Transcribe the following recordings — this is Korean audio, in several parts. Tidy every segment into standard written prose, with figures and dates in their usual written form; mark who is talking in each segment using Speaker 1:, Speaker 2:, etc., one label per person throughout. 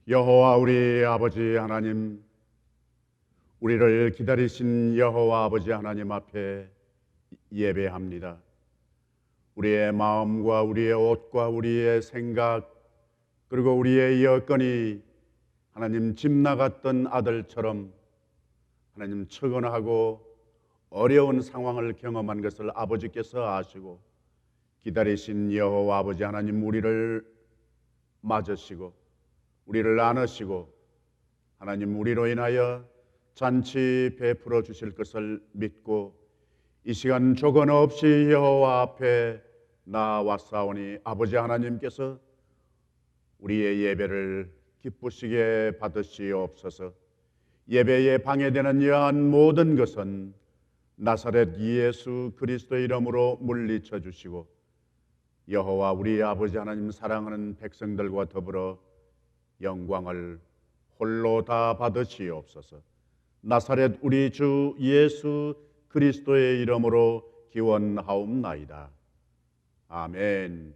Speaker 1: 여호와 우리 아버지 하나님, 우리를 기다리신 여호와 아버지 하나님 앞에 예배합니다. 우리의 마음과 우리의 옷과 우리의 생각 그리고 우리의 여건이 하나님 집 나갔던 아들처럼 하나님 처근하고 어려운 상황을 경험한 것을 아버지께서 아시고 기다리신 여호와 아버지 하나님, 우리를 맞으시고 우리를 안으시고 하나님 우리로 인하여 잔치 베풀어 주실 것을 믿고 이 시간 조건 없이 여호와 앞에 나왔사오니 아버지 하나님께서 우리의 예배를 기쁘시게 받으시옵소서. 예배에 방해되는 여한 모든 것은 나사렛 예수 그리스도의 이름으로 물리쳐 주시고 여호와 우리 아버지 하나님 사랑하는 백성들과 더불어 영광을 홀로 다 받으시옵소서. 나사렛 우리 주 예수 그리스도의 이름으로 기원하옵나이다. 아멘.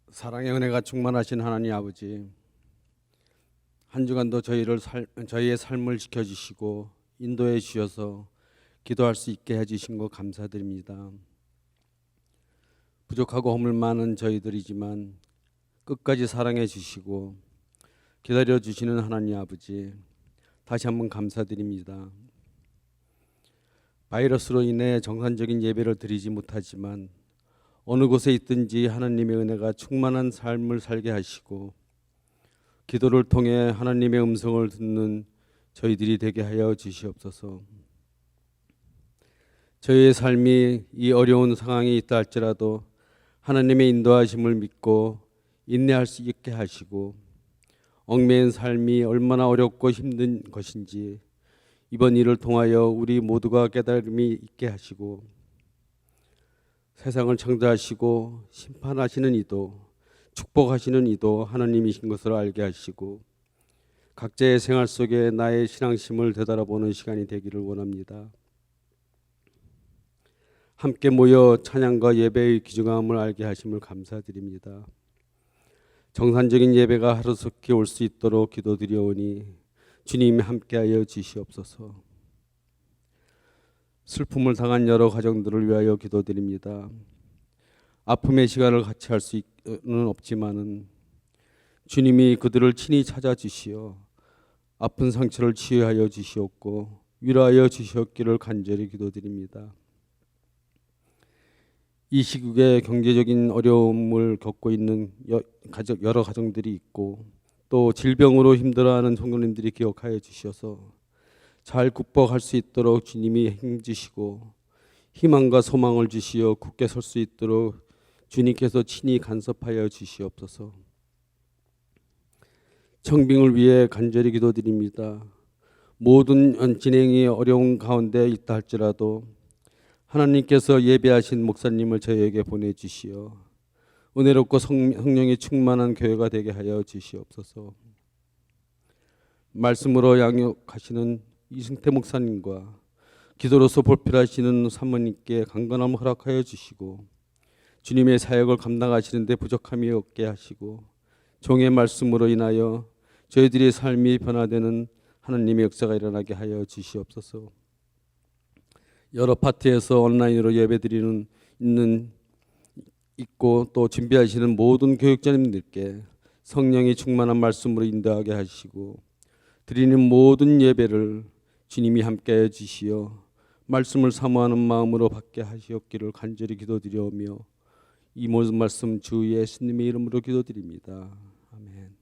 Speaker 2: 사랑의 은혜가 충만하신 하나님 아버지, 한 주간도 저희의 삶을 지켜주시고 인도해 주셔서 기도할 수 있게 해주신 것 감사드립니다. 부족하고 허물 많은 저희들이지만 끝까지 사랑해 주시고 기다려 주시는 하나님 아버지, 다시 한번 감사드립니다. 바이러스로 인해 정상적인 예배를 드리지 못하지만 어느 곳에 있든지 하나님의 은혜가 충만한 삶을 살게 하시고 기도를 통해 하나님의 음성을 듣는 저희들이 되게 하여 주시옵소서. 저희의 삶이 이 어려운 상황이 있다 할지라도 하나님의 인도하심을 믿고 인내할 수 있게 하시고 얽매인 삶이 얼마나 어렵고 힘든 것인지 이번 일을 통하여 우리 모두가 깨달음이 있게 하시고 세상을 창조하시고 심판하시는 이도 축복하시는 이도 하나님이신 것을 알게 하시고 각자의 생활 속에 나의 신앙심을 되돌아보는 시간이 되기를 원합니다. 함께 모여 찬양과 예배의 귀중함을 알게 하심을 감사드립니다. 정상적인 예배가 하루속히 올 수 있도록 기도드리오니 주님이 함께하여 주시옵소서. 슬픔을 당한 여러 가정들을 위하여 기도드립니다. 아픔의 시간을 같이 할 수는 없지만은 주님이 그들을 친히 찾아주시어 아픈 상처를 치유하여 주시옵고 위로하여 주시옵기를 간절히 기도드립니다. 이 시국에 경제적인 어려움을 겪고 있는 여러 가정들이 있고 또 질병으로 힘들어하는 성도님들이 기억하여 주셔서 잘 극복할 수 있도록 주님이 힘주시고 희망과 소망을 주시어 굳게 설 수 있도록 주님께서 친히 간섭하여 주시옵소서. 청빙을 위해 간절히 기도드립니다. 모든 진행이 어려운 가운데 있다 할지라도 하나님께서 예배하신 목사님을 저희에게 보내주시어 은혜롭고 성령이 충만한 교회가 되게 하여 주시옵소서. 말씀으로 양육하시는 이승태 목사님과 기도로서 보필하시는 사모님께 강건함을 허락하여 주시고 주님의 사역을 감당하시는 데 부족함이 없게 하시고 종의 말씀으로 인하여 저희들의 삶이 변화되는 하나님의 역사가 일어나게 하여 주시옵소서. 여러 파트에서 온라인으로 예배드리는 있고 또 준비하시는 모든 교육자님들께 성령이 충만한 말씀으로 인도하게 하시고 드리는 모든 예배를 주님이 함께해 주시어 말씀을 사모하는 마음으로 받게 하시옵기를 간절히 기도드리오며 이 모든 말씀 주 예수님의 이름으로 기도드립니다. 아멘.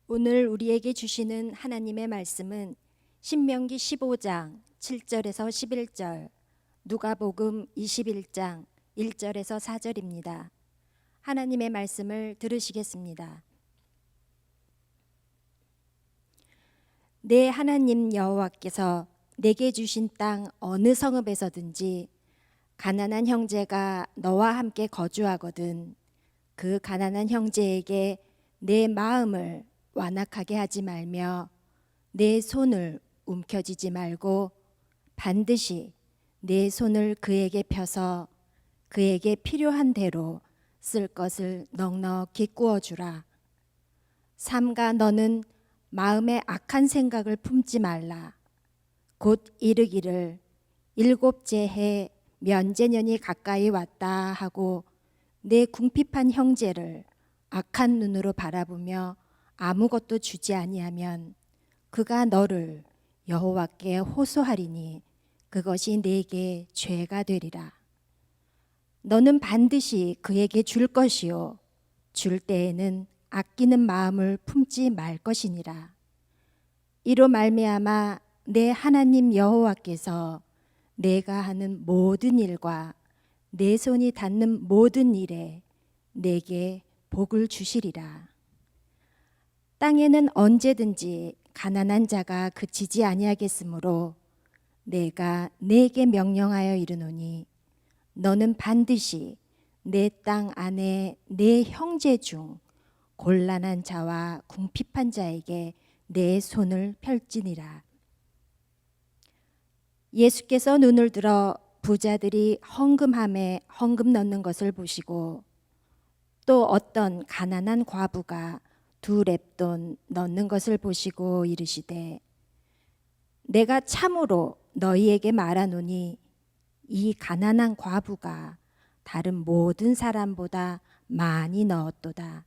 Speaker 3: 오늘 우리에게 주시는 하나님의 말씀은 신명기 15장 7절에서 11절, 누가복음 21장 1절에서 4절입니다. 하나님의 말씀을 들으시겠습니다. 내 하나님 여호와께서 내게 주신 땅 어느 성읍에서든지 가난한 형제가 너와 함께 거주하거든 그 가난한 형제에게 내 마음을 완악하게 하지 말며 내 손을 움켜쥐지 말고 반드시 내 손을 그에게 펴서 그에게 필요한 대로 쓸 것을 넉넉히 구워주라. 삼가 너는 마음에 악한 생각을 품지 말라. 곧 이르기를 일곱째 해 면제년이 가까이 왔다 하고 내 궁핍한 형제를 악한 눈으로 바라보며 아무것도 주지 아니하면 그가 너를 여호와께 호소하리니 그것이 네게 죄가 되리라. 너는 반드시 그에게 줄 것이요 줄 때에는 아끼는 마음을 품지 말 것이니라. 이로 말미암아 내 하나님 여호와께서 내가 하는 모든 일과 내 손이 닿는 모든 일에 내게 복을 주시리라. 땅에는 언제든지 가난한 자가 그치지 아니하겠으므로 내가 네게 명령하여 이르노니 너는 반드시 내 땅 안에 내 형제 중 곤란한 자와 궁핍한 자에게 내 손을 펼지니라. 예수께서 눈을 들어 부자들이 헌금함에 헌금 넣는 것을 보시고 또 어떤 가난한 과부가 2렙돈 넣는 것을 보시고 이르시되 내가 참으로 너희에게 말하노니 이 가난한 과부가 다른 모든 사람보다 많이 넣었도다.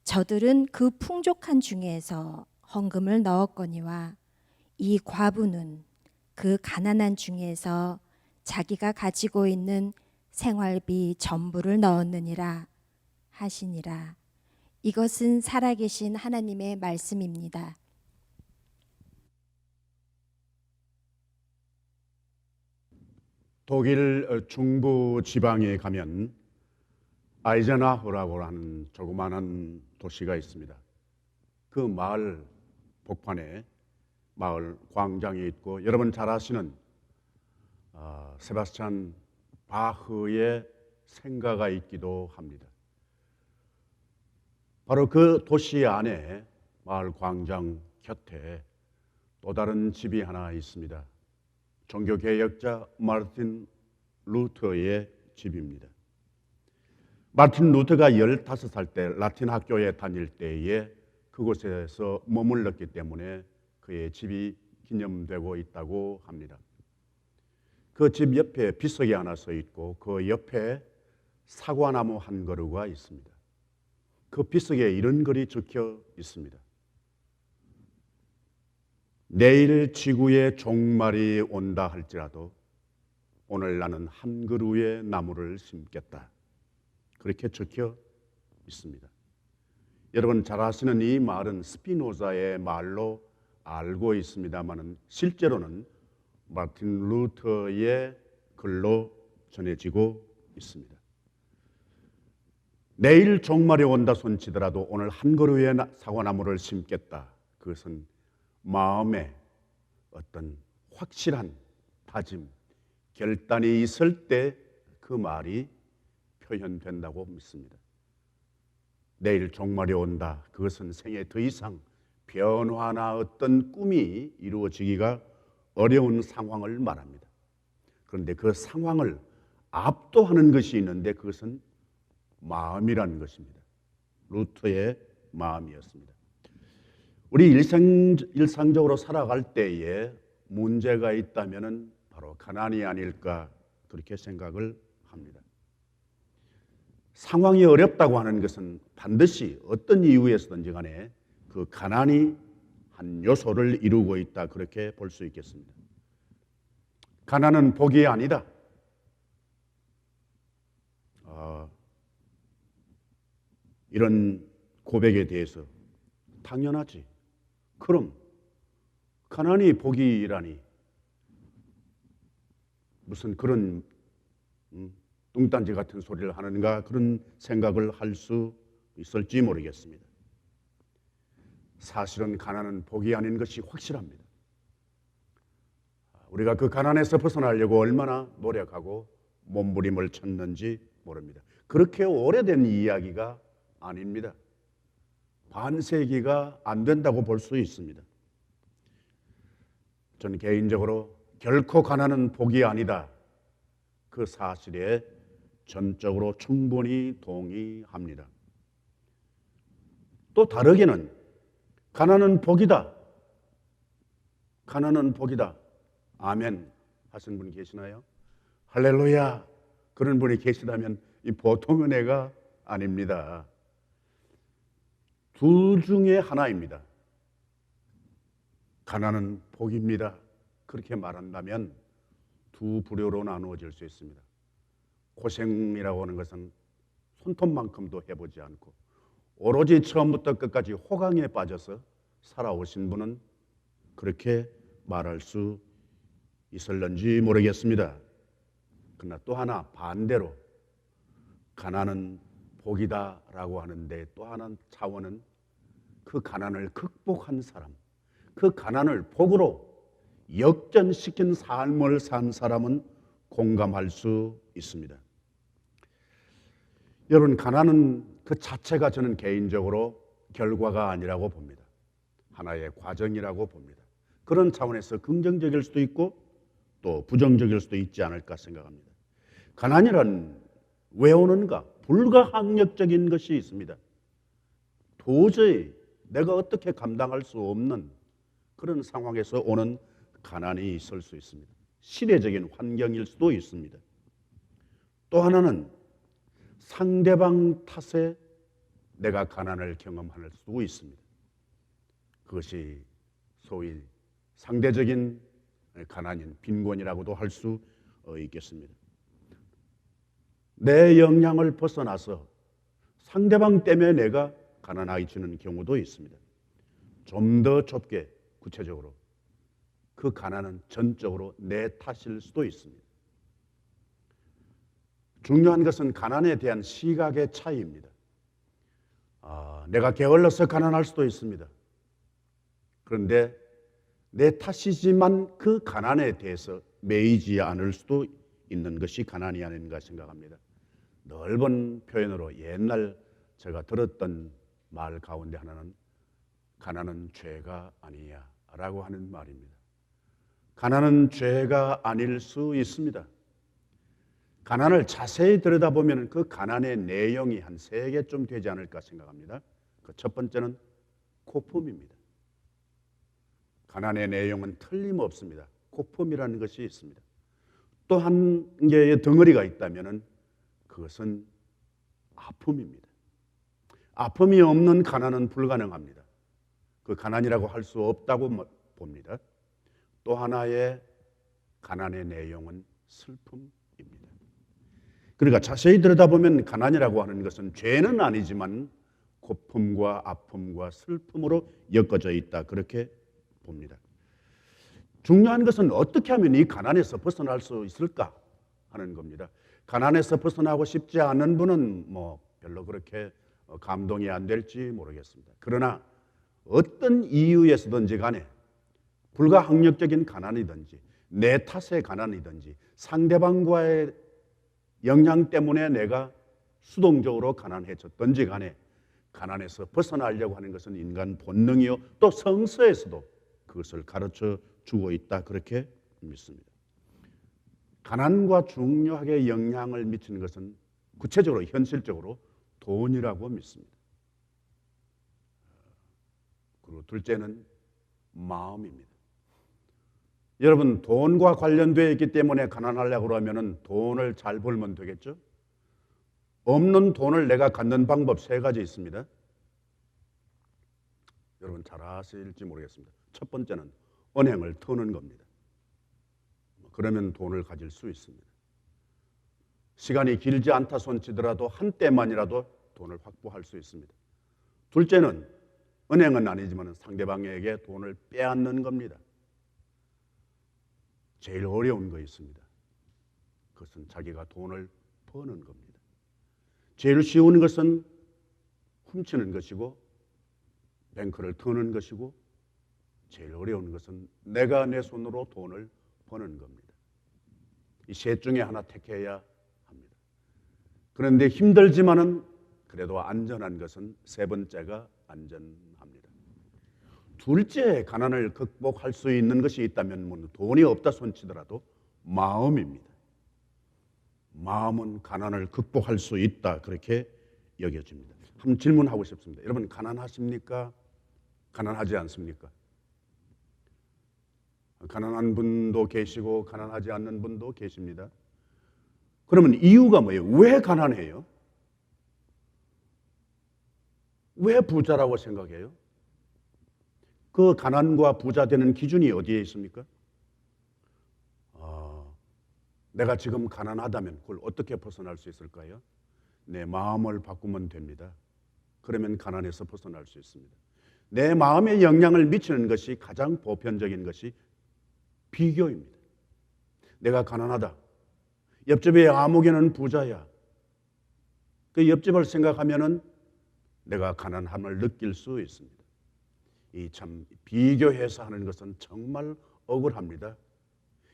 Speaker 3: 저들은 그 풍족한 중에서 헌금을 넣었거니와 이 과부는 그 가난한 중에서 자기가 가지고 있는 생활비 전부를 넣었느니라 하시니라. 이것은 살아계신 하나님의 말씀입니다.
Speaker 1: 독일 중부 지방에 가면 아이젠하우라고 하는 조그마한 도시가 있습니다. 그 마을 복판에 마을 광장이 있고 여러분 잘 아시는 세바스찬 바흐의 생가가 있기도 합니다. 바로 그 도시 안에 마을 광장 곁에 또 다른 집이 하나 있습니다. 종교개혁자 마르틴 루터의 집입니다. 마르틴 루터가 15살 때 라틴 학교에 다닐 때에 그곳에서 머물렀기 때문에 그의 집이 기념되고 있다고 합니다. 그 집 옆에 빗석이 하나 서 있고 그 옆에 사과나무 한 그루가 있습니다. 그 빗석에 이런 글이 적혀 있습니다. 내일 지구에 종말이 온다 할지라도 오늘 나는 한 그루의 나무를 심겠다. 그렇게 적혀 있습니다. 여러분 잘 아시는 이 말은 스피노자의 말로 알고 있습니다만 실제로는 마르틴 루터의 글로 전해지고 있습니다. 내일 종말이 온다 손치더라도 오늘 한 그루의 사과나무를 심겠다. 그것은 마음에 어떤 확실한 다짐, 결단이 있을 때 그 말이 표현된다고 믿습니다. 내일 종말이 온다. 그것은 생에 더 이상 변화나 어떤 꿈이 이루어지기가 어려운 상황을 말합니다. 그런데 그 상황을 압도하는 것이 있는데 그것은 마음이라는 것입니다. 루터의 마음이었습니다. 우리 일상적으로 살아갈 때에 문제가 있다면 바로 가난이 아닐까 그렇게 생각을 합니다. 상황이 어렵다고 하는 것은 반드시 어떤 이유에서든지 간에 그 가난이 한 요소를 이루고 있다 그렇게 볼 수 있겠습니다. 가난은 복이 아니다. 이런 고백에 대해서 당연하지. 그럼 가난이 복이라니 무슨 그런 뚱딴지 같은 소리를 하는가, 그런 생각을 할 수 있을지 모르겠습니다. 사실은 가난은 복이 아닌 것이 확실합니다. 우리가 그 가난에서 벗어나려고 얼마나 노력하고 몸부림을 쳤는지 모릅니다. 그렇게 오래된 이야기가 아닙니다. 반세기가 안 된다고 볼 수 있습니다. 저는 개인적으로 결코 가난은 복이 아니다, 그 사실에 전적으로 충분히 동의합니다. 또 다르게는 가난은 복이다, 가난은 복이다, 아멘 하신 분 계시나요? 할렐루야, 그런 분이 계시다면 이 보통 은혜가 아닙니다. 둘 중에 하나입니다. 가난은 복입니다, 그렇게 말한다면 두 부류로 나누어질 수 있습니다. 고생이라고 하는 것은 손톱만큼도 해보지 않고 오로지 처음부터 끝까지 호강에 빠져서 살아오신 분은 그렇게 말할 수 있을런지 모르겠습니다. 그러나 또 하나 반대로 가난은 복이다라고 하는데 또 하나 차원은 그 가난을 극복한 사람, 그 가난을 복으로 역전시킨 삶을 산 사람은 공감할 수 있습니다. 여러분, 가난은 그 자체가 저는 개인적으로 결과가 아니라고 봅니다. 하나의 과정이라고 봅니다. 그런 차원에서 긍정적일 수도 있고 또 부정적일 수도 있지 않을까 생각합니다. 가난이란 왜 오는가? 불가항력적인 것이 있습니다. 도저히 내가 어떻게 감당할 수 없는 그런 상황에서 오는 가난이 있을 수 있습니다. 시대적인 환경일 수도 있습니다. 또 하나는 상대방 탓에 내가 가난을 경험할 수도 있습니다. 그것이 소위 상대적인 가난인 빈곤이라고도 할 수 있겠습니다. 내 역량을 벗어나서 상대방 때문에 내가 가난해지는 경우도 있습니다. 좀 더 좁게 구체적으로 그 가난은 전적으로 내 탓일 수도 있습니다. 중요한 것은 가난에 대한 시각의 차이입니다. 내가 게을러서 가난할 수도 있습니다. 그런데 내 탓이지만 그 가난에 대해서 매이지 않을 수도 있는 것이 가난이 아닌가 생각합니다. 넓은 표현으로 옛날 제가 들었던 말 가운데 하나는 가난은 죄가 아니야 라고 하는 말입니다. 가난은 죄가 아닐 수 있습니다. 가난을 자세히 들여다보면 그 가난의 내용이 한 3개쯤 되지 않을까 생각합니다. 그 첫 번째는 고품입니다. 가난의 내용은 틀림없습니다. 고품이라는 것이 있습니다. 또 한 개의 덩어리가 있다면 그것은 아픔입니다. 아픔이 없는 가난은 불가능합니다. 그 가난이라고 할 수 없다고 봅니다. 또 하나의 가난의 내용은 슬픔입니다. 그러니까 자세히 들여다보면 가난이라고 하는 것은 죄는 아니지만 고품과 아픔과 슬픔으로 엮어져 있다, 그렇게 봅니다. 중요한 것은 어떻게 하면 이 가난에서 벗어날 수 있을까 하는 겁니다. 가난에서 벗어나고 싶지 않은 분은 별로 그렇게 감동이 안 될지 모르겠습니다. 그러나 어떤 이유에서든지 간에 불가항력적인 가난이든지 내 탓의 가난이든지 상대방과의 영향 때문에 내가 수동적으로 가난해졌든지 간에 가난에서 벗어나려고 하는 것은 인간 본능이요 또 성서에서도 그것을 가르쳐 주고 있다, 그렇게 믿습니다. 가난과 중요하게 영향을 미치는 것은 구체적으로 현실적으로 돈이라고 믿습니다. 그리고 둘째는 마음입니다. 여러분, 돈과 관련되어 있기 때문에 가난하려고 하면 돈을 잘 벌면 되겠죠? 없는 돈을 내가 갖는 방법 3가지 있습니다. 여러분 잘 아실지 모르겠습니다. 첫 번째는 은행을 터는 겁니다. 그러면 돈을 가질 수 있습니다. 시간이 길지 않다 손치더라도 한때만이라도 돈을 확보할 수 있습니다. 둘째는 은행은 아니지만 상대방에게 돈을 빼앗는 겁니다. 제일 어려운 거 있습니다. 그것은 자기가 돈을 버는 겁니다. 제일 쉬운 것은 훔치는 것이고 뱅크를 터는 것이고, 제일 어려운 것은 내가 내 손으로 돈을 버는 겁니다. 이 셋 중에 하나 택해야 합니다. 그런데 힘들지만은 그래도 안전한 것은 세 번째가 안전합니다. 둘째, 가난을 극복할 수 있는 것이 있다면 뭐 돈이 없다 손치더라도 마음입니다. 마음은 가난을 극복할 수 있다, 그렇게 여겨집니다. 한번 질문하고 싶습니다. 여러분, 가난하십니까? 가난하지 않습니까? 가난한 분도 계시고 가난하지 않는 분도 계십니다. 그러면 이유가 뭐예요? 왜 가난해요? 왜 부자라고 생각해요? 그 가난과 부자 되는 기준이 어디에 있습니까? 내가 지금 가난하다면 그걸 어떻게 벗어날 수 있을까요? 내 마음을 바꾸면 됩니다. 그러면 가난에서 벗어날 수 있습니다. 내 마음에 영향을 미치는 것이 가장 보편적인 것이 비교입니다. 내가 가난하다. 옆집의 아무개는 부자야. 그 옆집을 생각하면은 내가 가난함을 느낄 수 있습니다. 이 참 비교해서 하는 것은 정말 억울합니다.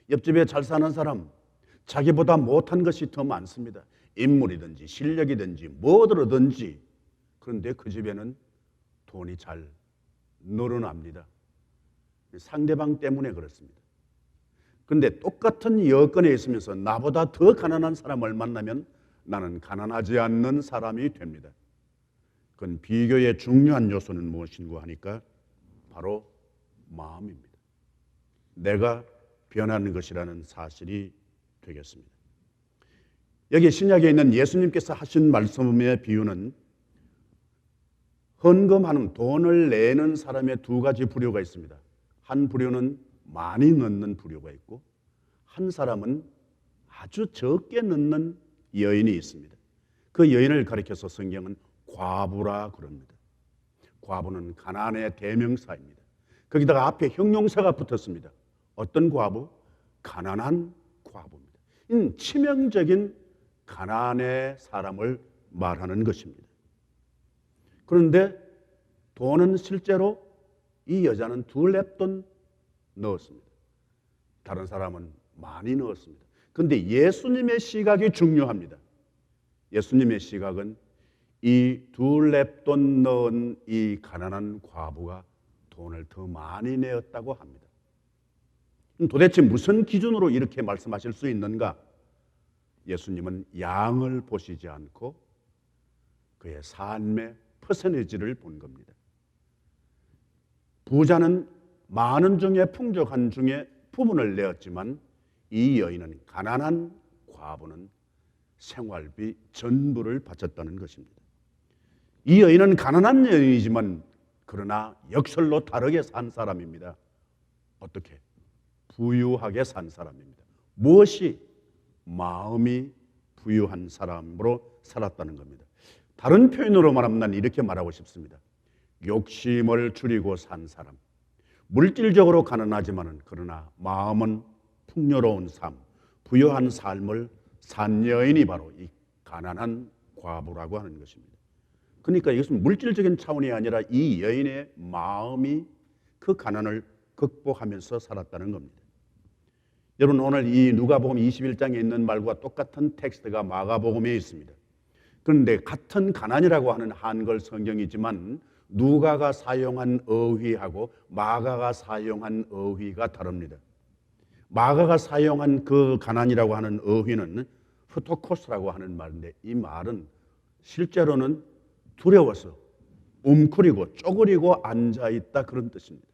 Speaker 1: 옆집에 잘 사는 사람, 자기보다 못한 것이 더 많습니다. 인물이든지 실력이든지 뭐더든지. 그런데 그 집에는 돈이 잘 늘어납니다. 상대방 때문에 그렇습니다. 그런데 똑같은 여건에 있으면서 나보다 더 가난한 사람을 만나면 나는 가난하지 않는 사람이 됩니다. 그건 비교의 중요한 요소는 무엇인가 하니까 바로 마음입니다. 내가 변하는 것이라는 사실이 되겠습니다. 여기 신약에 있는 예수님께서 하신 말씀의 비유는 헌금하는, 돈을 내는 사람의 두 가지 부류가 있습니다. 한 부류는 많이 넣는 부류가 있고, 한 사람은 아주 적게 넣는 여인이 있습니다. 그 여인을 가리켜서 성경은 과부라 그럽니다. 과부는 가난의 대명사입니다. 거기다가 앞에 형용사가 붙었습니다. 어떤 과부? 가난한 과부입니다. 이는 치명적인 가난의 사람을 말하는 것입니다. 그런데 돈은 실제로 이 여자는 2렙돈 넣었습니다. 다른 사람은 많이 넣었습니다. 그런데 예수님의 시각이 중요합니다. 예수님의 시각은 이 2렙돈 넣은 이 가난한 과부가 돈을 더 많이 내었다고 합니다. 도대체 무슨 기준으로 이렇게 말씀하실 수 있는가? 예수님은 양을 보시지 않고 그의 삶의 퍼센티지를 본 겁니다. 부자는 많은 중에 풍족한 중에 부분을 내었지만 이 여인은, 가난한 과부는 생활비 전부를 바쳤다는 것입니다. 이 여인은 가난한 여인이지만 그러나 역설로 다르게 산 사람입니다. 어떻게? 부유하게 산 사람입니다. 무엇이? 마음이 부유한 사람으로 살았다는 겁니다. 다른 표현으로 말하면 난 이렇게 말하고 싶습니다. 욕심을 줄이고 산 사람. 물질적으로 가난하지만은 그러나 마음은 풍요로운 삶, 부유한 삶을 산 여인이 바로 이 가난한 과부라고 하는 것입니다. 그러니까 이것은 물질적인 차원이 아니라 이 여인의 마음이 그 가난을 극복하면서 살았다는 겁니다. 여러분, 오늘 이 누가복음 21장에 있는 말과 똑같은 텍스트가 마가복음에 있습니다. 그런데 같은 가난이라고 하는 한글 성경이지만 누가가 사용한 어휘하고 마가가 사용한 어휘가 다릅니다. 마가가 사용한 그 가난이라고 하는 어휘는 프토코스라고 하는 말인데, 이 말은 실제로는 두려워서 웅크리고 쪼그리고 앉아있다, 그런 뜻입니다.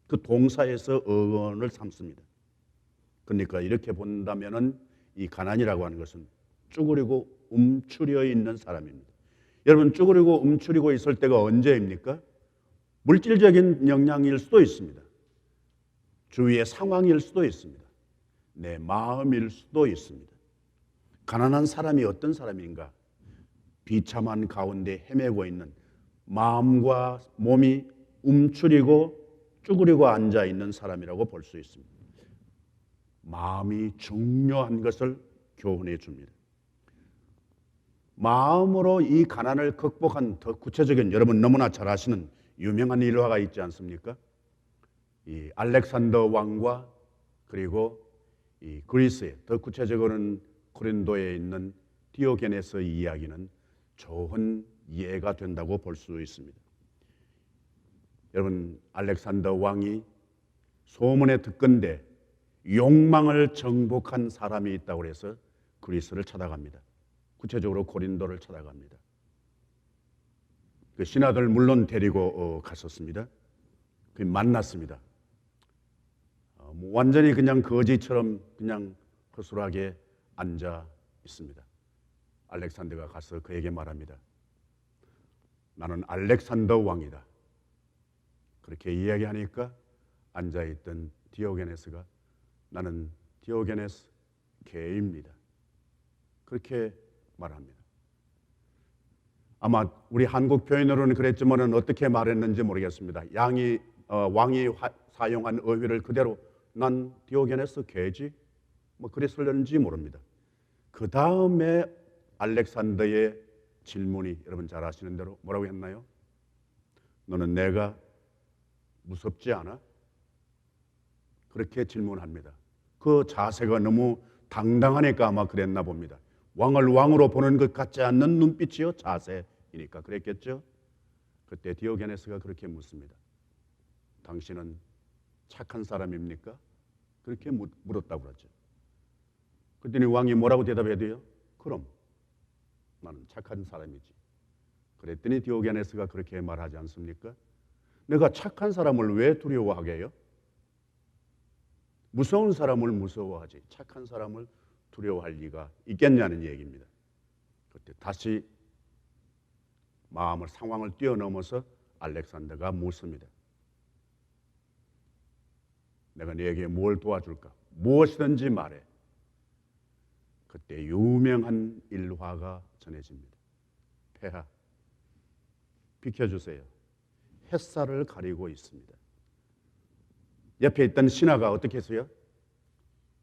Speaker 1: 그 동사에서 어원을 삼습니다. 그러니까 이렇게 본다면은 이 가난이라고 하는 것은 쭈그리고 움츠려 있는 사람입니다. 여러분, 쭈그리고 움츠리고 있을 때가 언제입니까? 물질적인 영향일 수도 있습니다. 주위의 상황일 수도 있습니다. 내 마음일 수도 있습니다. 가난한 사람이 어떤 사람인가? 비참한 가운데 헤매고 있는 마음과 몸이 움츠리고 쭈그리고 앉아 있는 사람이라고 볼 수 있습니다. 마음이 중요한 것을 교훈해 줍니다. 마음으로 이 가난을 극복한 더 구체적인, 여러분 너무나 잘 아시는 유명한 일화가 있지 않습니까? 이 알렉산더 왕과 그리고 이 그리스의, 더 구체적으로는 고린도에 있는 디오게네스 이야기는 좋은 예가 된다고 볼 수 있습니다. 여러분, 알렉산더 왕이 소문에 듣건대 욕망을 정복한 사람이 있다고 해서 그리스를 찾아갑니다. 구체적으로 고린도를 찾아갑니다. 그 신하들 물론 데리고 갔었습니다. 그 만났습니다. 완전히 그냥 거지처럼 그냥 허술하게 앉아 있습니다. 알렉산더가 가서 그에게 말합니다. 나는 알렉산더 왕이다. 그렇게 이야기하니까 앉아있던 디오게네스가 나는 디오게네스 개입니다. 그렇게 말합니다. 아마 우리 한국 표현으로는 그랬지만 어떻게 말했는지 모르겠습니다. 왕이 사용한 어휘를 그대로 난 디오게네스 개지? 뭐 그랬을는지 모릅니다. 그 다음에 알렉산더의 질문이 여러분 잘 아시는 대로 뭐라고 했나요? 너는 내가 무섭지 않아? 그렇게 질문합니다. 그 자세가 너무 당당하니까 아마 그랬나 봅니다. 왕을 왕으로 보는 것 같지 않는 눈빛이요, 자세이니까 그랬겠죠. 그때 디오게네스가 그렇게 묻습니다. 당신은 착한 사람입니까? 그렇게 물었다고 그러죠. 그랬더니 왕이 뭐라고 대답해야 돼요? 그럼 나는 착한 사람이지. 그랬더니 디오게네스가 그렇게 말하지 않습니까? 내가 착한 사람을 왜 두려워하게 해요? 무서운 사람을 무서워하지 착한 사람을 두려워할 리가 있겠냐는 얘기입니다. 그때 다시 상황을 뛰어넘어서 알렉산더가 묻습니다. 내가 너에게 뭘 도와줄까? 무엇이든지 말해. 그때 유명한 일화가 전해집니다. 폐하, 비켜주세요. 햇살을 가리고 있습니다. 옆에 있던 신하가 어떻게 했어요?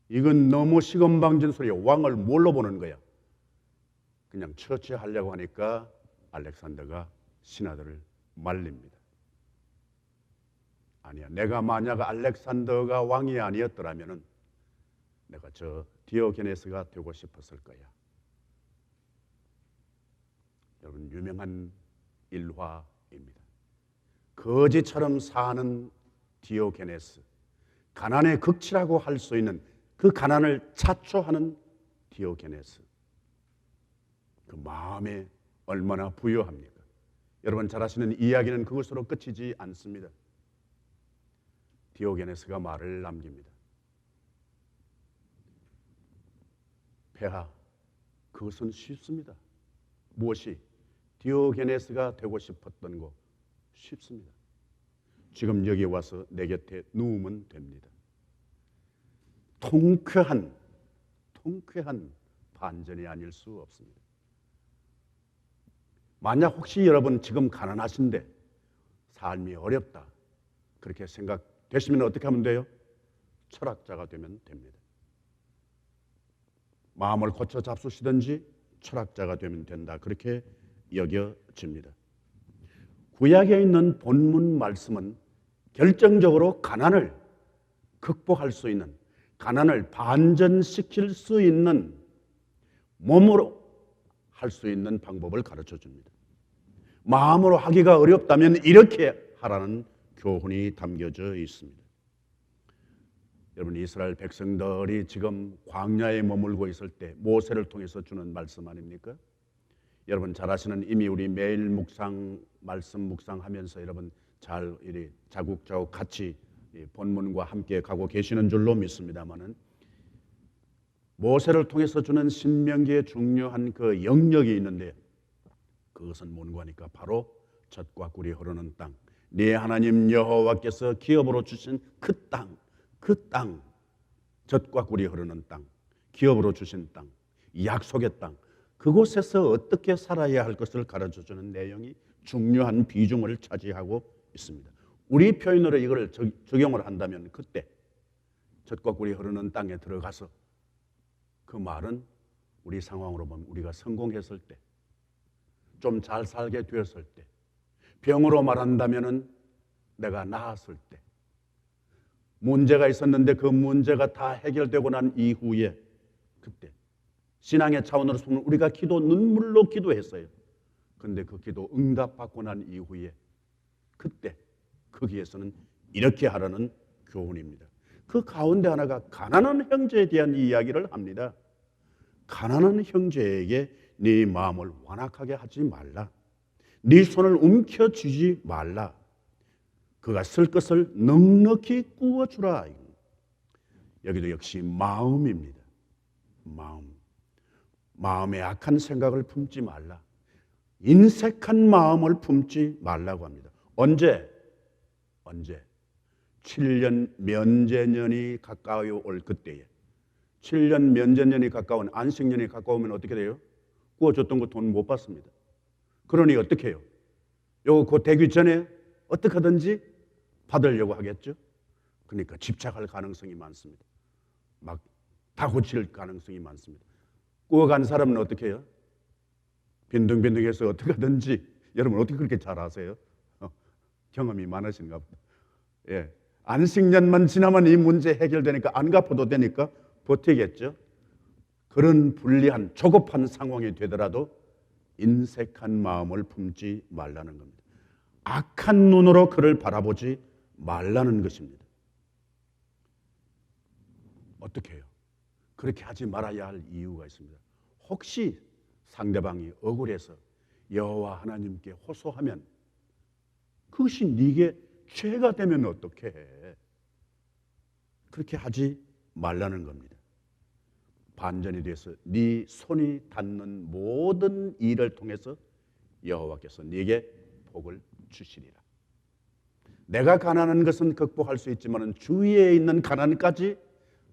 Speaker 1: 이건 너무 시건방진 소리야. 왕을 뭘로 보는 거야? 그냥 처치하려고 하니까 알렉산더가 신하들을 말립니다. 아니야, 내가 만약 알렉산더가 왕이 아니었더라면 내가 저 디오게네스가 되고 싶었을 거야. 여러분, 유명한 일화입니다. 거지처럼 사는 디오게네스, 가난의 극치라고 할 수 있는 그 가난을 자초하는 디오게네스, 그 마음에 얼마나 부유합니까? 여러분 잘 아시는 이야기는 그것으로 끝이지 않습니다. 디오게네스가 말을 남깁니다. 폐하, 그것은 쉽습니다. 무엇이? 디오게네스가 되고 싶었던 거 쉽습니다. 지금 여기 와서 내 곁에 누우면 됩니다. 통쾌한 반전이 아닐 수 없습니다. 만약 혹시 여러분 지금 가난하신데 삶이 어렵다 그렇게 생각되시면 어떻게 하면 돼요? 철학자가 되면 됩니다. 마음을 고쳐 잡수시든지 철학자가 되면 된다 그렇게 여겨집니다. 구약에 있는 본문 말씀은 결정적으로 가난을 극복할 수 있는, 가난을 반전시킬 수 있는, 몸으로 할 수 있는 방법을 가르쳐 줍니다. 마음으로 하기가 어렵다면 이렇게 하라는 교훈이 담겨져 있습니다. 여러분, 이스라엘 백성들이 지금 광야에 머물고 있을 때 모세를 통해서 주는 말씀 아닙니까? 여러분 잘 아시는, 이미 우리 매일 말씀 묵상하면서 여러분 잘 이리 자국자국 같이 본문과 함께 가고 계시는 줄로 믿습니다만은, 모세를 통해서 주는 신명기에 중요한 그 영역이 있는데 그것은 뭔가 하니까 바로 젖과 꿀이 흐르는 땅, 네 하나님 여호와께서 기업으로 주신 그 땅, 젖과 꿀이 흐르는 땅, 기업으로 주신 땅, 약속의 땅, 그곳에서 어떻게 살아야 할 것을 가르쳐주는 내용이 중요한 비중을 차지하고 있습니다. 우리 표현으로 이걸 적용을 한다면 그때 젖과 꿀이 흐르는 땅에 들어가서 그 말은 우리 상황으로 보면 우리가 성공했을 때, 좀 잘 살게 되었을 때, 병으로 말한다면은 내가 나았을 때, 문제가 있었는데 그 문제가 다 해결되고 난 이후에 그때 신앙의 차원으로서 보면 우리가 눈물로 기도했어요. 근데 그 기도 응답받고 난 이후에 그때 거기에서는 이렇게 하라는 교훈입니다. 그 가운데 하나가 가난한 형제에 대한 이야기를 합니다. 가난한 형제에게 네 마음을 완악하게 하지 말라. 네 손을 움켜쥐지 말라. 그가 쓸 것을 넉넉히 구워주라. 여기도 역시 마음입니다. 마음에 악한 생각을 품지 말라. 인색한 마음을 품지 말라고 합니다. 언제? 7년 면제년이 가까이 올 그때에 7년 면제년이 가까운 안식년이 가까우면 어떻게 돼요? 구워줬던 거 돈 못 받습니다. 그러니 어떻게 해요? 요거 곧 되기 전에 어떻게 하든지 받으려고 하겠죠. 그러니까 집착할 가능성이 많습니다. 막 다고칠 가능성이 많습니다. 구워간 사람은 어떻게 해요? 빈둥빈둥해서 어떻게 하든지. 여러분 어떻게 그렇게 잘 아세요? 경험이 많으신가 보다. 예. 안식년만 지나면 이 문제 해결되니까 안 갚아도 되니까 버티겠죠. 그런 불리한 조급한 상황이 되더라도 인색한 마음을 품지 말라는 겁니다. 악한 눈으로 그를 바라보지 말라는 것입니다. 어떻게 해요? 그렇게 하지 말아야 할 이유가 있습니다. 혹시 상대방이 억울해서 여호와 하나님께 호소하면 그것이 네게 죄가 되면 어떻게 해? 그렇게 하지 말라는 겁니다. 반전이 돼서 네 손이 닿는 모든 일을 통해서 여호와께서 네게 복을 주시리라. 내가 가난한 것은 극복할 수 있지만 주위에 있는 가난까지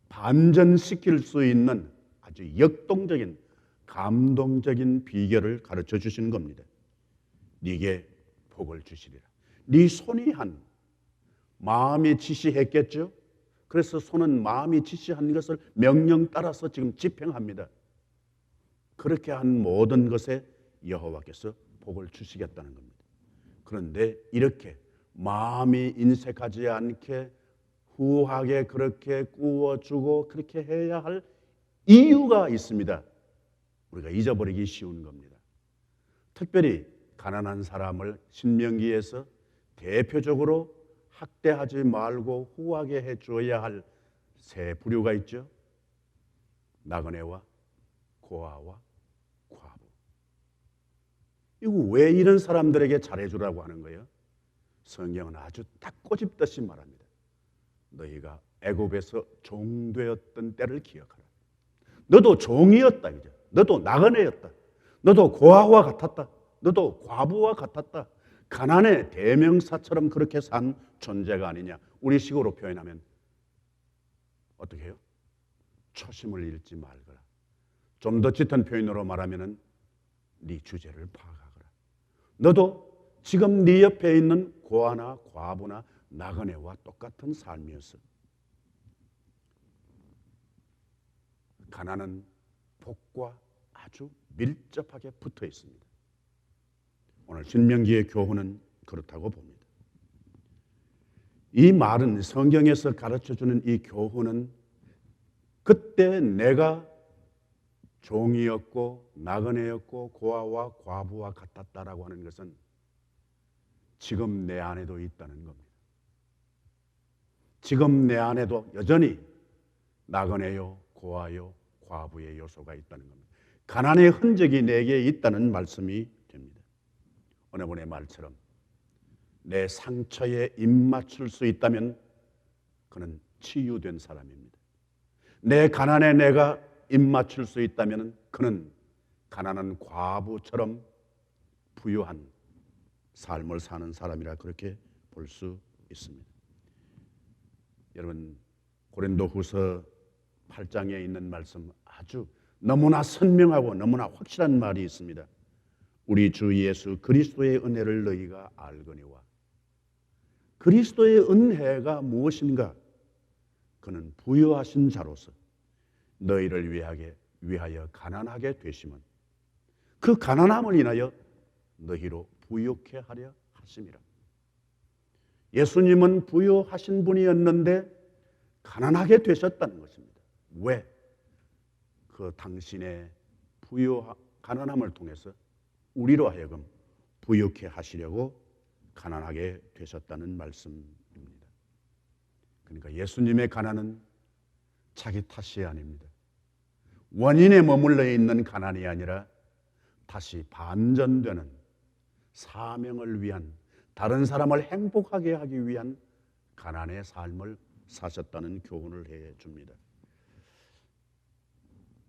Speaker 1: 반전시킬 수 있는 아주 역동적인 감동적인 비결을 가르쳐 주시는 겁니다. 네게 복을 주시리라. 네 손이 한 마음이 지시했겠죠. 그래서 손은 마음이 지시한 것을 명령 따라서 지금 집행합니다. 그렇게 한 모든 것에 여호와께서 복을 주시겠다는 겁니다. 그런데 이렇게 마음이 인색하지 않게 후하게 그렇게 구워주고 그렇게 해야 할 이유가 있습니다. 우리가 잊어버리기 쉬운 겁니다. 특별히 가난한 사람을 신명기에서 대표적으로 학대하지 말고 후하게 해줘야 할 세 부류가 있죠. 나그네와 고아와 과부. 이거 왜 이런 사람들에게 잘해주라고 하는 거예요? 성경은 아주 딱 꼬집듯이 말합니다. 너희가 애굽에서 종되었던 때를 기억하라. 너도 종이었다. 그죠? 너도 나그네였다. 너도 고아와 같았다. 너도 과부와 같았다. 가난의 대명사처럼 그렇게 산 존재가 아니냐. 우리 식으로 표현하면 어떻게 해요? 초심을 잃지 말거라. 좀 더 짙은 표현으로 말하면 네 주제를 파악하거라. 너도 지금 네 옆에 있는 고아나 과부나 나그네와 똑같은 삶이었어. 가난은 복과 아주 밀접하게 붙어 있습니다. 오늘 신명기의 교훈은 그렇다고 봅니다. 이 말은 성경에서 가르쳐주는 이 교훈은 그때 내가 종이었고 나그네였고 고아와 과부와 같았다라고 하는 것은 지금 내 안에도 있다는 겁니다. 지금 내 안에도 여전히 나그네요, 고아요, 과부의 요소가 있다는 겁니다. 가난의 흔적이 내게 있다는 말씀이 됩니다. 오늘 본의 말처럼 내 상처에 입 맞출 수 있다면 그는 치유된 사람입니다. 내 가난에 내가 입 맞출 수 있다면 그는 가난한 과부처럼 부유한 삶을 사는 사람이라 그렇게 볼 수 있습니다. 여러분 고린도후서 8장에 있는 말씀 아주 너무나 선명하고 너무나 확실한 말이 있습니다. 우리 주 예수 그리스도의 은혜를 너희가 알거니와. 그리스도의 은혜가 무엇인가? 그는 부유하신 자로서 너희를 위하여 가난하게 되심은 그 가난함을 인하여 너희로 부유케 하려 하심이라. 예수님은 부유하신 분이었는데 가난하게 되셨다는 것입니다. 왜? 그 당신의 가난함을 통해서 우리로 하여금 부유케 하시려고 가난하게 되셨다는 말씀입니다. 그러니까 예수님의 가난은 자기 탓이 아닙니다. 원인에 머물러 있는 가난이 아니라 다시 반전되는 사명을 위한, 다른 사람을 행복하게 하기 위한 가난의 삶을 사셨다는 교훈을 해 줍니다.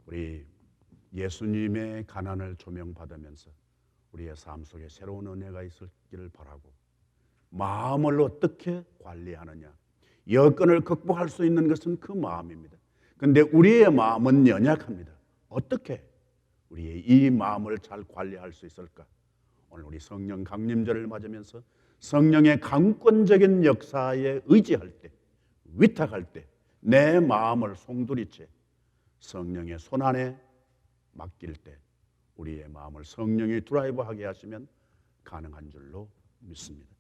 Speaker 1: 우리 예수님의 가난을 조명받으면서 우리의 삶 속에 새로운 은혜가 있었기를 바라고, 마음을 어떻게 관리하느냐, 여건을 극복할 수 있는 것은 그 마음입니다. 그런데 우리의 마음은 연약합니다. 어떻게 우리의 이 마음을 잘 관리할 수 있을까? 오늘 우리 성령 강림절을 맞으면서 성령의 강권적인 역사에 의지할 때, 위탁할 때 내 마음을 송두리째 성령의 손안에 맡길 때 우리의 마음을 성령이 드라이브하게 하시면 가능한 줄로 믿습니다.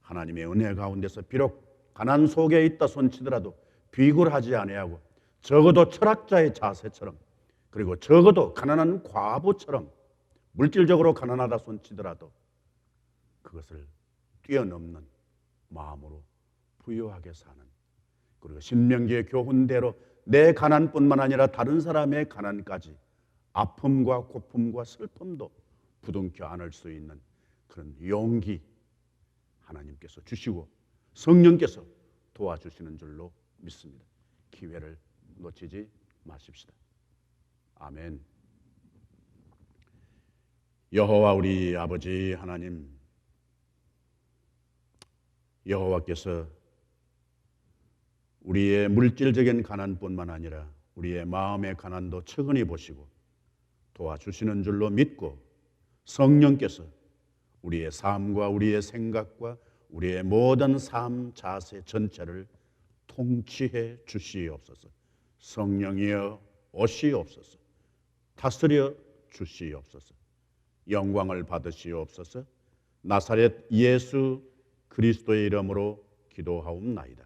Speaker 1: 하나님의 은혜 가운데서 비록 가난 속에 있다 손치더라도 비굴하지 아니하고, 적어도 철학자의 자세처럼, 그리고 적어도 가난한 과부처럼 물질적으로 가난하다 손치더라도 그것을 뛰어넘는 마음으로 부유하게 사는, 그리고 신명기의 교훈대로 내 가난뿐만 아니라 다른 사람의 가난까지 아픔과 고품과 슬픔도 부둥켜 안을 수 있는 그런 용기 하나님께서 주시고 성령께서 도와주시는 줄로 믿습니다. 기회를 놓치지 마십시다. 아멘. 여호와 우리 아버지 하나님, 여호와께서 우리의 물질적인 가난뿐만 아니라 우리의 마음의 가난도 측은히 보시고 도와주시는 줄로 믿고, 성령께서 우리의 삶과 우리의 생각과 우리의 모든 삶 자세 전체를 통치해 주시옵소서. 성령이여 오시옵소서. 다스려 주시옵소서. 영광을 받으시옵소서. 나사렛 예수 그리스도의 이름으로 기도하옵나이다.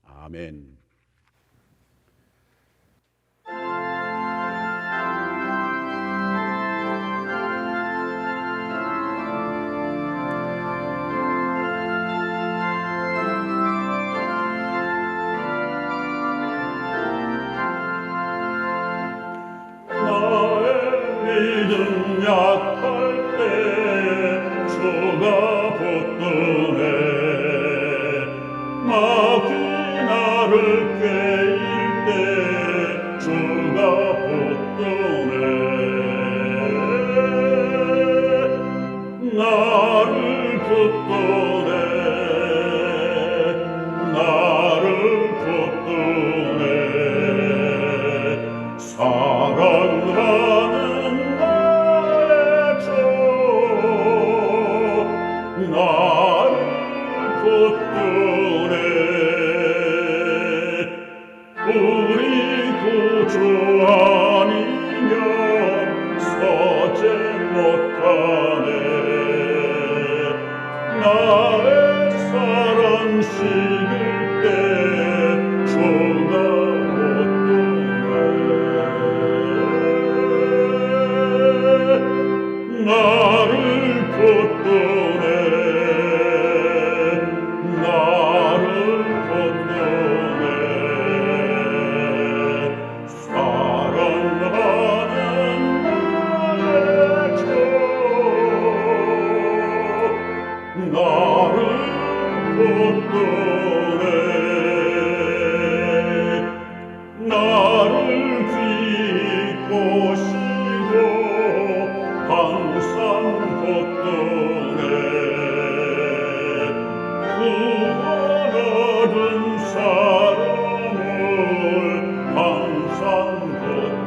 Speaker 1: 아멘.
Speaker 4: 약할 때 주가 붙드네, 마귀 나를 꾀일 때 주가 붙드네, 나를 붙드네, 나를 붙드네, 사랑하는 나를 붙드네. 우리 구주 아니면 서지 못하네. 나의 사랑 식을 때 주가 붙드네. 나를 붙드네. 나를 비꼬시고 항상 붙드네. 구원 얻은 사람을 항상 붙드네.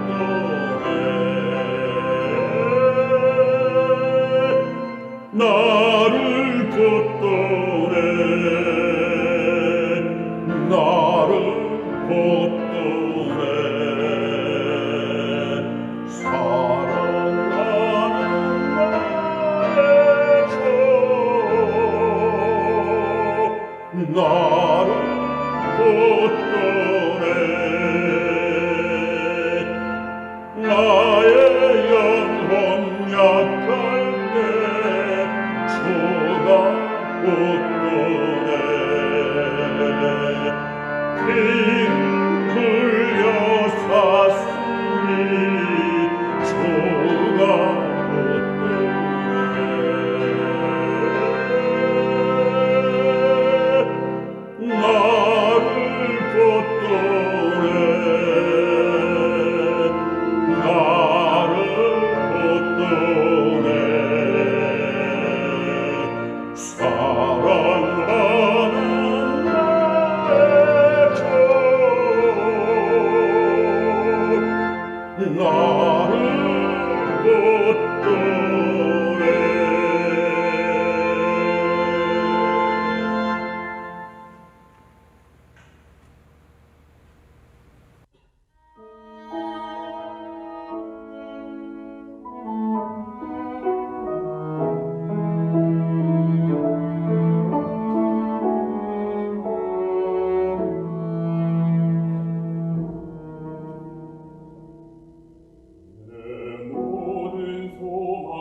Speaker 4: 내 모든 소망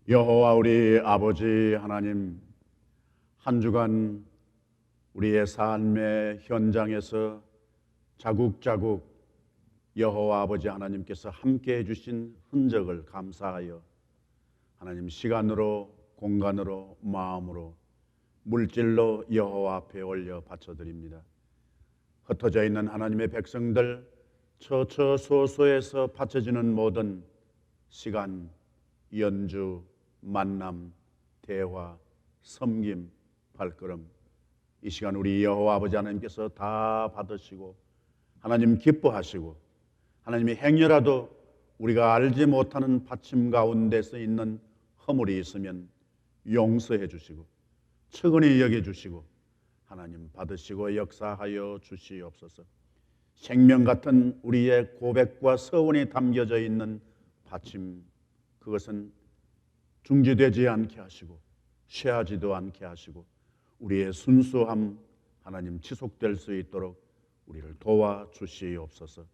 Speaker 1: 여호와 우리 아버지 하나님, 한 주간 우리의 삶의 현장에서 자국자국 여호와 아버지 하나님께서 함께 해주신 흔적을 감사하여 하나님 시간으로 공간으로 마음으로 물질로 여호와 앞에 올려 바쳐드립니다. 흩어져 있는 하나님의 백성들 처처소소에서 바쳐지는 모든 시간, 연주, 만남, 대화, 섬김, 발걸음, 이 시간 우리 여호와 아버지 하나님께서 다 받으시고 하나님 기뻐하시고 하나님이 행여라도 우리가 알지 못하는 받침 가운데서 있는 허물이 있으면 용서해 주시고 측은히 여겨 주시고 하나님 받으시고 역사하여 주시옵소서. 생명 같은 우리의 고백과 서원이 담겨져 있는 받침, 그것은 중지되지 않게 하시고 쇠하지도 않게 하시고 우리의 순수함 하나님 지속될 수 있도록 우리를 도와 주시옵소서.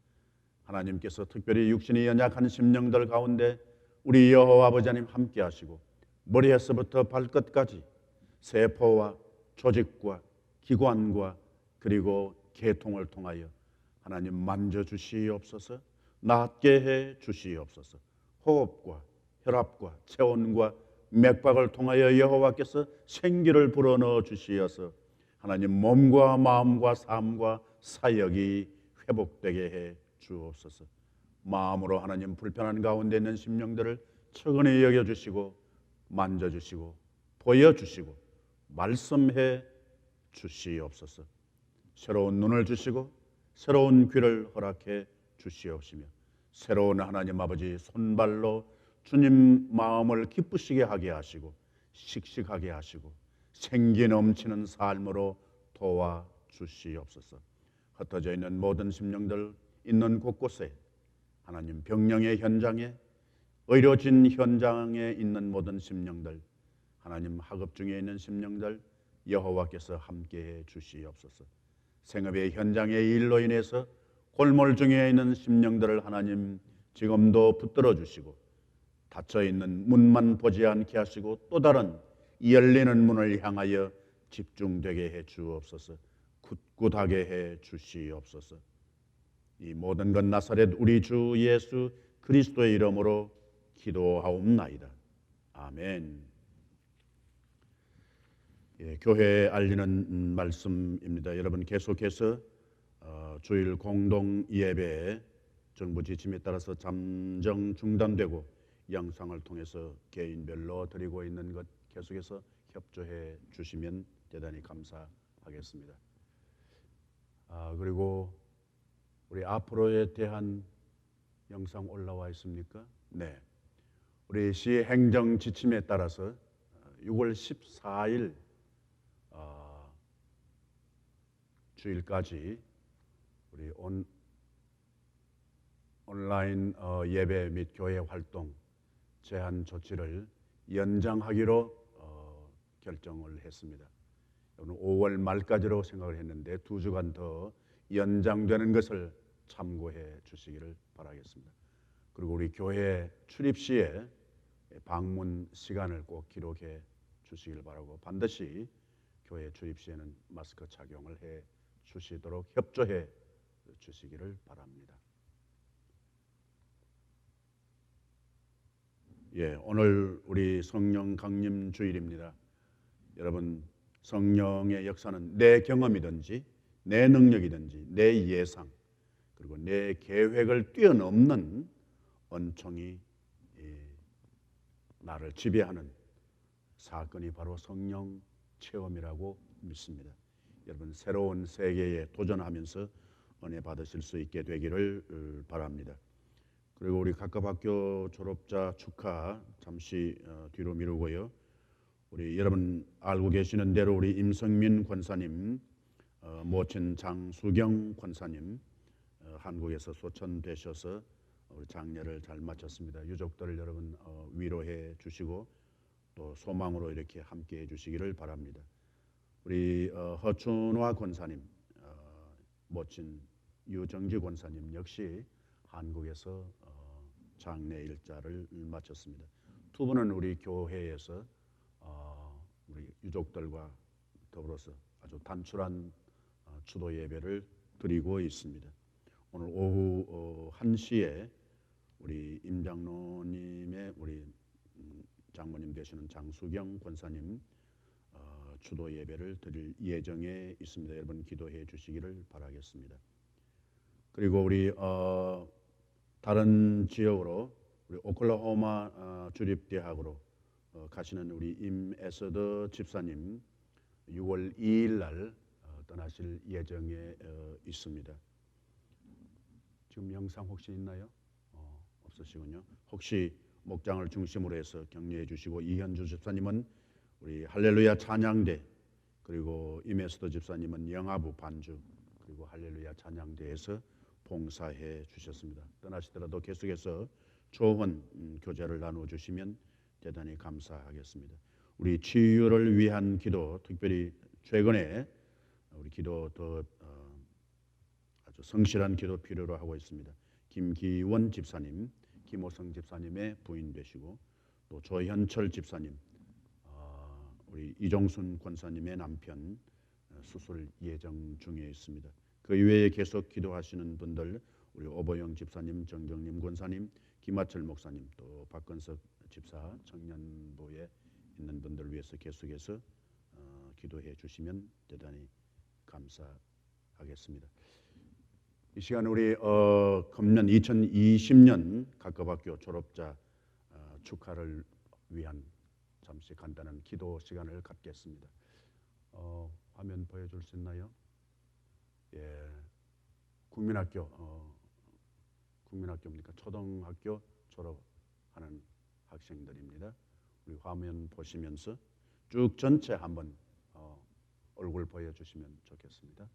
Speaker 1: 하나님께서 특별히 육신이 연약한 심령들 가운데 우리 여호와 아버지 하나님 함께 하시고 머리에서부터 발끝까지 세포와 조직과 기관과 그리고 계통을 통하여 하나님 만져주시옵소서. 낫게 해 주시옵소서. 호흡과 혈압과 체온과 맥박을 통하여 여호와께서 생기를 불어넣어 주시어서 하나님 몸과 마음과 삶과 사역이 회복되게 해 주옵소서. 마음으로 하나님 불편한 가운데 있는 심령들을 측은히 여겨주시고 만져주시고 보여주시고 말씀해 주시옵소서. 새로운 눈을 주시고 새로운 귀를 허락해 주시옵시며 새로운 하나님 아버지 손발로 주님 마음을 기쁘시게 하게 하시고 씩씩하게 하시고 생기 넘치는 삶으로 도와 주시옵소서. 흩어져 있는 모든 심령들 있는 곳곳에 하나님 병령의 현장에 의료진 현장에 있는 모든 심령들 하나님 학업 중에 있는 심령들 여호와께서 함께해 주시옵소서. 생업의 현장의 일로 인해서 골몰 중에 있는 심령들을 하나님 지금도 붙들어 주시고 닫혀 있는 문만 보지 않게 하시고 또 다른 열리는 문을 향하여 집중되게 해 주옵소서. 굳굳하게 해 주시옵소서. 이 모든 것 나사렛 우리 주 예수 그리스도의 이름으로 기도하옵나이다. 아멘. 교회에 알리는 말씀입니다. 여러분 계속해서 주일 공동 예배 정부 지침에 따라서 잠정 중단되고 영상을 통해서 개인별로 드리고 있는 것 계속해서 협조해 주시면 대단히 감사하겠습니다. 그리고 우리 앞으로에 대한 영상 올라와 있습니까? 네. 우리 시 행정 지침에 따라서 6월 14일 주일까지 우리 온라인 예배 및 교회 활동 제한 조치를 연장하기로 결정을 했습니다. 5월 말까지로 생각을 했는데 2주간 더 연장되는 것을 참고해 주시기를 바라겠습니다. 그리고 우리 교회 출입 시에 방문 시간을 꼭 기록해 주시길 바라고 반드시 교회 출입 시에는 마스크 착용을 해 주시도록 협조해 주시기를 바랍니다. 오늘 우리 성령 강림 주일입니다. 여러분 성령의 역사는 내 경험이든지 내 능력이든지 내 예상 그리고 내 계획을 뛰어넘는 은총이 나를 지배하는 사건이 바로 성령 체험이라고 믿습니다. 여러분 새로운 세계에 도전하면서 은혜 받으실 수 있게 되기를 바랍니다. 그리고 우리 각급 학교 졸업자 축하 잠시 뒤로 미루고요. 우리 여러분 알고 계시는 대로 우리 임성민 권사님, 모친 장수경 권사님 한국에서 소천되셔서 우리 장례를 잘 마쳤습니다. 유족들을 여러분 위로해 주시고 또 소망으로 이렇게 함께해 주시기를 바랍니다. 우리 허춘화 권사님, 모친 유정지 권사님 역시 한국에서 장례 일자를 마쳤습니다. 두 분은 우리 교회에서 우리 유족들과 더불어서 아주 단출한 추도 예배를 드리고 있습니다. 오늘 오후 1시에 우리 임장로님의 우리 장모님 되시는 장수경 권사님 추도 예배를 드릴 예정에 있습니다. 여러분 기도해 주시기를 바라겠습니다. 그리고 우리 다른 지역으로 우리 오클라호마 주립대학으로 가시는 우리 임에서더 집사님 6월 2일 날 떠나실 예정에 있습니다. 지금 영상 혹시 있나요? 없으시군요. 혹시 목장을 중심으로 해서 격려해 주시고 이현주 집사님은 우리 할렐루야 찬양대, 그리고 임에서더 집사님은 영아부 반주, 그리고 할렐루야 찬양대에서 봉사해 주셨습니다. 떠나시더라도 계속해서 좋은 교제를 나누어 주시면 대단히 감사하겠습니다. 우리 치유를 위한 기도, 특별히 최근에 우리 기도 더 아주 성실한 기도 필요로 하고 있습니다. 김기원 집사님, 김호성 집사님의 부인 되시고 또 조현철 집사님, 우리 이종순 권사님의 남편 수술 예정 중에 있습니다. 그 이외에 계속 기도하시는 분들, 우리 오보영 집사님, 정정님 권사님, 김하철 목사님, 또 박건석 집사, 청년부에 있는 분들 위해서 계속해서 기도해 주시면 대단히 감사하겠습니다. 이 시간 우리 금년 2020년 각급학교 졸업자 축하를 위한 잠시 간단한 기도 시간을 갖겠습니다. 화면 보여줄 수 있나요? 예, 국민학교입니까? 초등학교 졸업하는 학생들입니다. 우리 화면 보시면서 쭉 전체 한번 얼굴 보여주시면 좋겠습니다.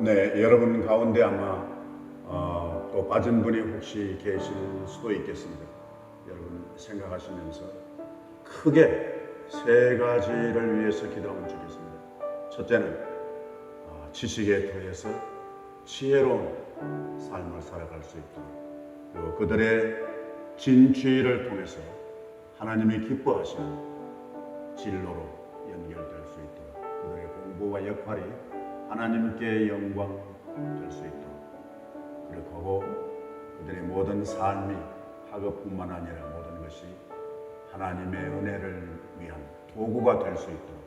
Speaker 1: 네, 여러분 가운데 아마 또 빠진 분이 혹시 계실 수도 있겠습니다. 여러분 생각하시면서 크게 세 가지를 위해서 기도하면 좋겠습니다. 첫째는 지식에 더해서 지혜로운 삶을 살아갈 수 있도록, 그리고 그들의 진취를 통해서 하나님이 기뻐하시는 진로로 연결될 수 있도록 그들의 공부와 역할이 하나님께 영광 될 수 있도록 그렇고 그들의 모든 삶이 학업뿐만 아니라 모든 것이 하나님의 은혜를 위한 도구가 될 수 있도록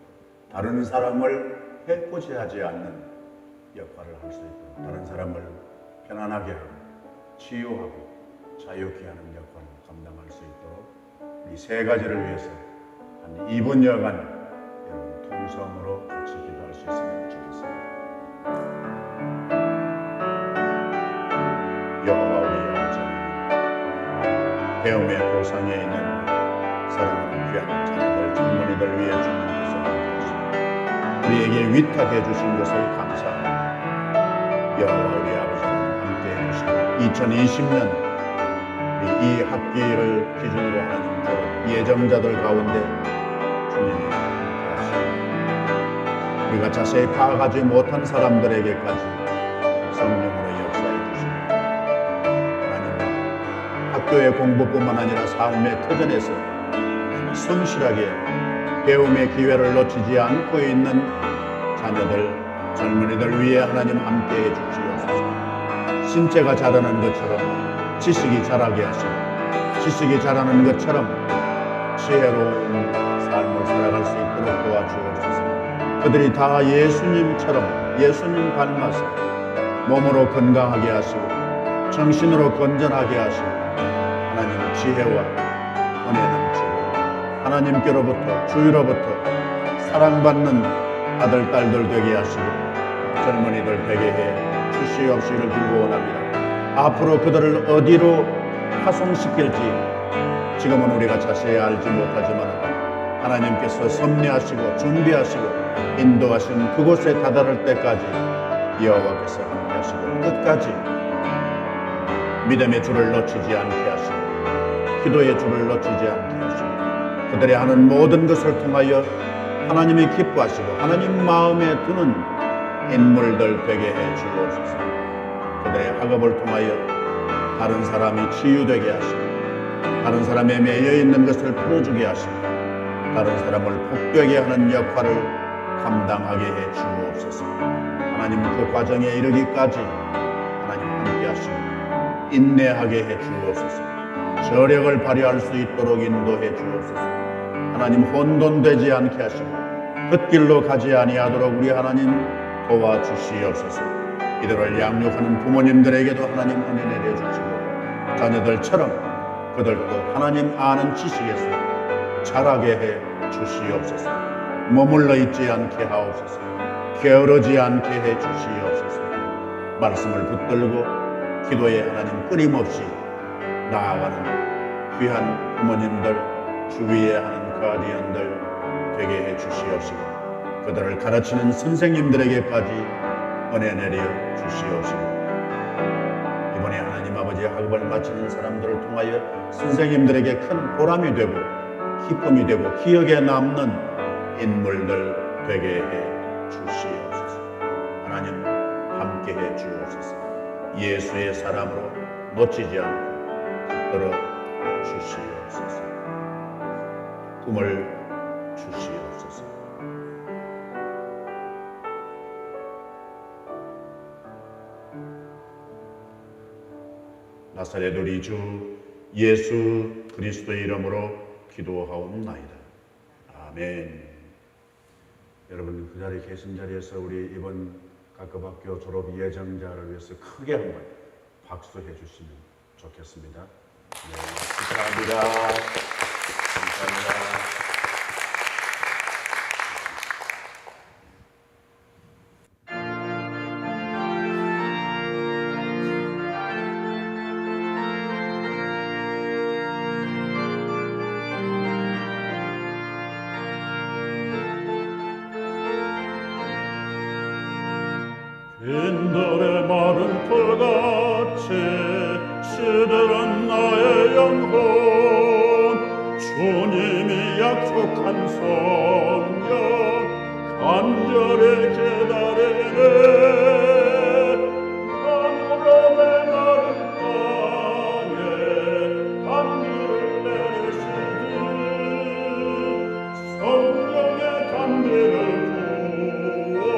Speaker 1: 다른 사람을 해코지하지 않는 역할을 할 수 있도록 다른 사람을 편안하게 하고 치유하고 자유케 하는 역할을 감당할 수 있도록 이 세 가지를 위해서 한 2분여간 여러분 통성으로 같이 기도할 수 있으면 좋겠습니다. 여호와 우리의 하나님, 배움의 고상에 있는 사랑하는 귀한 자녀들 젊은이들 위해 주님께서 우리에게 위탁해 주신 것을 감사합니다. 여호와 우리 아버지는 함께해 주시고 2020년 이 학기를 기준으로 하는 졸업 예정자들 가운데 주님이 함께하시고 우리가 자세히 파악하지 못한 사람들에게까지 성령으로 역사해 주시고 하나님 학교의 공부뿐만 아니라 삶의 터전에서 성실하게 배움의 기회를 놓치지 않고 있는 자녀들 젊은이들 위해 하나님 함께해 주시옵소서. 신체가 자라는 것처럼 지식이 자라게 하시고 지식이 자라는 것처럼 지혜로운 삶을 살아갈 수 있도록 도와주옵소서. 그들이 다 예수님처럼 예수님 닮아서 몸으로 건강하게 하시고 정신으로 건전하게 하시고 하나님 지혜와 은혜 넘치고 하나님께로부터 주위로부터 사랑받는 아들 딸들 되게 하시고 젊은이들 되게 해 주시옵시기를 빌고 원합니다. 앞으로 그들을 어디로 파송시킬지 지금은 우리가 자세히 알지 못하지만 하나님께서 섭리하시고 준비하시고 인도하신 그곳에 다다를 때까지 여호와께서 함께하시고 끝까지 믿음의 줄을 놓치지 않게 하시고 기도의 줄을 놓치지 않게 하시고 그들이 하는 모든 것을 통하여 하나님이 기뻐하시고 하나님 마음에 드는 인물들 되게 해 주옵소서. 그들의 학업을 통하여 다른 사람이 치유되게 하시고 다른 사람의 매여 있는 것을 풀어주게 하시고 다른 사람을 복되게 하는 역할을 감당하게 해 주옵소서. 하나님 그 과정에 이르기까지 하나님 함께 하시고 인내하게 해 주옵소서. 저력을 발휘할 수 있도록 인도해 주옵소서. 하나님 혼돈되지 않게 하시고 그 길로 가지 아니하도록 우리 하나님 도와주시옵소서. 이들을 양육하는 부모님들에게도 하나님 은혜 내려주시고 자녀들처럼 그들도 하나님 아는 지식에서 자라게 해 주시옵소서. 머물러 있지 않게 하옵소서. 게으르지 않게 해 주시옵소서. 말씀을 붙들고 기도에 하나님 끊임없이 나아가는 귀한 부모님들 주위에 하는 가디언들 되게 해 주시옵시고 그들을 가르치는 선생님들에게까지 은혜 내려 주시옵시고 이번에 하나님 아버지의 학업을 마치는 사람들을 통하여 선생님들에게 큰 보람이 되고 기쁨이 되고 기억에 남는 인물들 되게 해 주시옵소서. 하나님 함께 해 주옵소서. 예수의 사람으로 놓치지 않고 붙들어 주시옵소서. 꿈을 주시옵소서. 나사렛 우리 주 예수 그리스도의 이름으로 기도하옵나이다. 아멘. 여러분 그 자리에 계신 자리에서 우리 이번 각급학교 졸업 예정자를 위해서 크게 한번 박수해 주시면 좋겠습니다. 네, 축하합니다. 감사합니다.
Speaker 4: 빈들의 마른 풀같이 시들은 나의 영혼 주님이 약속한 성령 간절히 기다리네 가물음의 마른 땅에 단비를 내리시듯 성령의 단비를 부어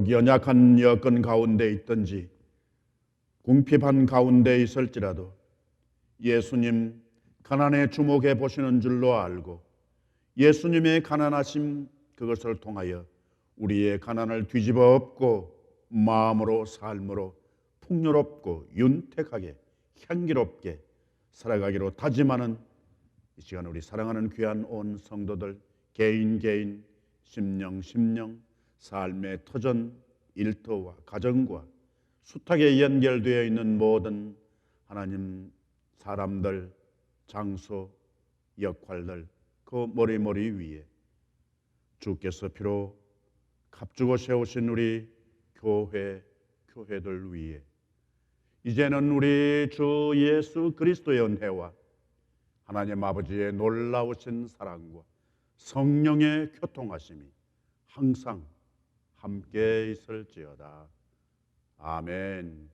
Speaker 1: 비록 연약한 여건 가운데 있든지 궁핍한 가운데 있을지라도 예수님 가난에 주목해 보시는 줄로 알고 예수님의 가난하심 그것을 통하여 우리의 가난을 뒤집어 엎고 마음으로 삶으로 풍요롭고 윤택하게 향기롭게 살아가기로 다짐하는 이 시간 우리 사랑하는 귀한 온 성도들 개인 심령 삶의 터전 일터와 가정과 숱하게 연결되어 있는 모든 하나님 사람들 장소 역할들 그 머리머리 위에 주께서 피로 값주고 세우신 우리 교회들 위에 이제는 우리 주 예수 그리스도의 은혜와 하나님 아버지의 놀라우신 사랑과 성령의 교통하심이 항상 함께 있을지어다. 아멘.